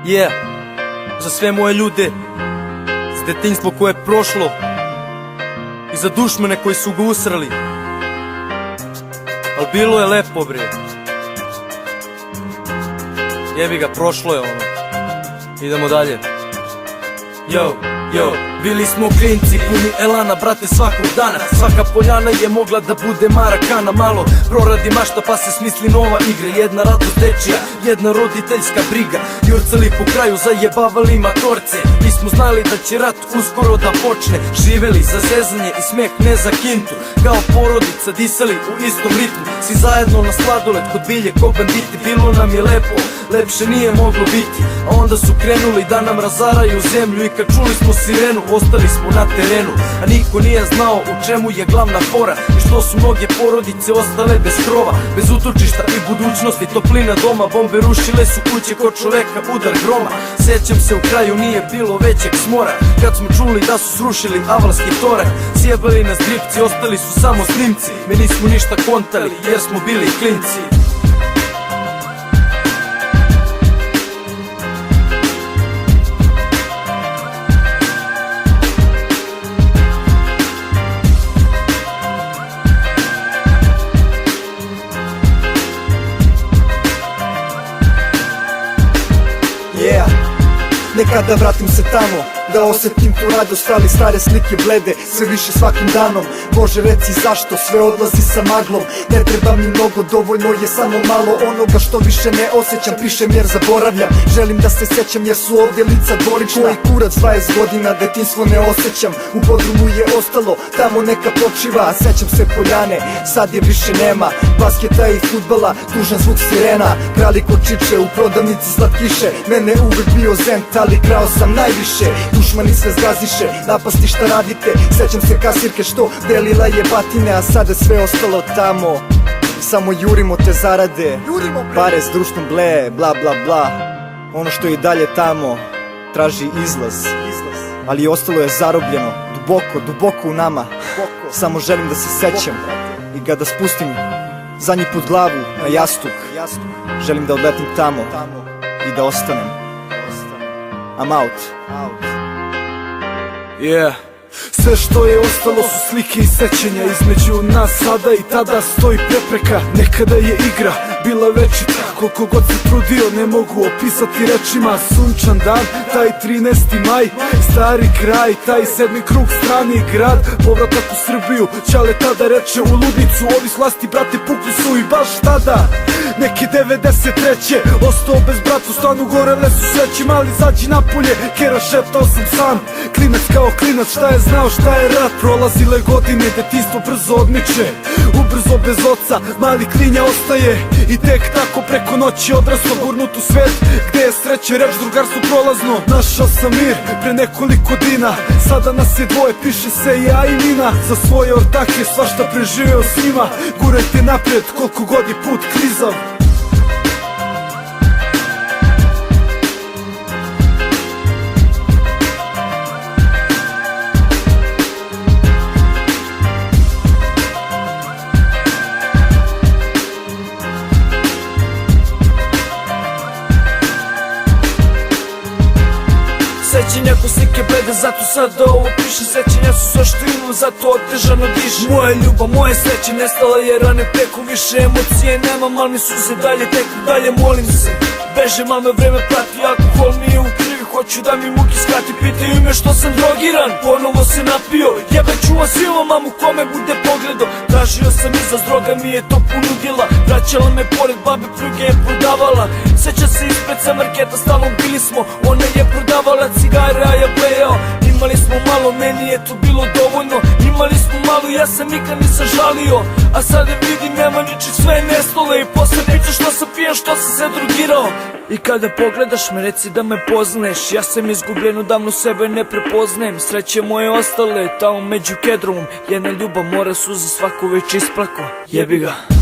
Yeah, za sve moje ljude, za detinjstvo koje je prošlo i za dušmane koji su ga usrali. Al bilo je lepo, bre. Jebi ga, prošlo je ono. Idemo dalje. Yo, bili smo klinci, puni elana, brate, svakog dana. Svaka poljana je mogla da bude Marakana. Malo proradi mašta pa se smisli nova igra. Jedna radost dečija, jedna roditeljska briga. Jurcali po kraju, zajebavali matorce. Mi smo znali da će rat uskoro da počne. Živeli za zezanje i smeh, ne za kintu. Kao porodica disali u istom ritmu. Svi zajedno na sladoled kod bilje ko banditi. Bilo nam je lepo, lepše nije moglo biti. A onda su krenuli da nam razaraju zemlju. I kad čuli smo sirenu, ostali smo na terenu. A niko nije znao u čemu je glavna fora i što su mnoge porodice ostale bez krova, bez utočišta i budućnosti, toplina doma. Bombe rušile su kuće kod čoveka, udar groma. Sećam se, u kraju nije bilo većeg smora kad smo čuli da su srušili avalski torak. Sjebali nas dripci, ostali su samo snimci. Mi nismo ništa kontali jer smo bili klinci. Nekada vratim se tamo, da osjetim tu radost, ali stare slike blede sve više svakim danom. Bože, reci zašto, sve odlazi sa maglom. Ne treba mi mnogo, dovoljno je samo malo onoga što više ne osjećam. Pišem jer zaboravljam, želim da se sećam jer su ovdje lica dvorična. Koji kurac 20 godina, detinjstvo ne osjećam. U podrumu je ostalo, tamo neka počiva. A sećam se poljane, sad je više nema. Basketa i fudbala, tužan zvuk sirena. Krali kočiće u prodavnici slatkiše. Mene uvek bio zent, ali krao sam najviše. Dušmani sve zgaziše, napasti šta radite. Sećam se kasirke što delila je batine. A sada sve ostalo tamo, samo jurimo te zarade. Pare s društvom ble, bla bla bla. Ono što je i dalje tamo traži izlaz, ali ostalo je zarobljeno duboko, duboko u nama. Samo želim da se sećam i kada spustim zadnji put glavu na jastuk, želim da odletim tamo i da ostanem. I'm out. Yeah. Sve što je ostalo su slike i sećanja. Između nas sada i tada stoji prepreka. Nekada je igra bila večita. Koliko god se trudio ne mogu opisati rečima. Sunčan dan, taj 13. maj, stari kraj, taj 7. krug, strani grad. Povratak u Srbiju, Ćale tada reče u ludnicu. Ovi s vlasti, brate, pukli su i baš tada. Neki 93. ostao bez brata, u stanu gore lesu sveći. Mali zađi napolje, kera šeptao sam sam. Klinac kao klinac, šta je znao šta je rat. Prolazile godine, detinjstvo brzo odmiče. Ubrzo bez oca, mali klinja ostaje. I tek tako preko noći odraslo, gurnut u svet gde je sreće, reč, drugarstvo prolazno. Našao sam mir pre nekoliko dina, sada nas je dvoje, piše se ja i Nina. Za svoje ortake svašta preživeo s njima. Gurajte napred koliko god je put klizav. Sećanja ko slike blede, zato sada ovo pišem. Sećanja su sve što imam, zato otežano dišem. Moja ljubav, moje sreće nestala je rane preko. Više emocije nemam, ali mi suze dalje teku. Dalje molim se, bežem, ali me vreme prati. Alkohol mi je u krivi, hoću da mi muki skrati. Pitaju me što sam drogiran, ponovo se napio. Jebe čuvam svima, mamu kome bude pogledo. Tražio sam izlaz, droga mi je to ponudila. Vraćala me pored babe, pljuge je prodavala. Seća se ispred sa marketa, stalno bili smo. Ona je prodavala cigare, a ja plejao. Imali smo malo, meni je to bilo dovoljno. Imali smo malo, ja sam nikad nisam žalio. A sada vidim, nema ničeg, sve je nestalo. I posle priča što sam pijan, što sam se drogirao. I kada pogledaš me, reci da me poznaješ. Ja sam izgubljen, odavno sebe ne prepoznajem. Sreće moje ostale, tamo među kedromom. Jedna ljubav mora suze, svako već isplako. Jebi ga.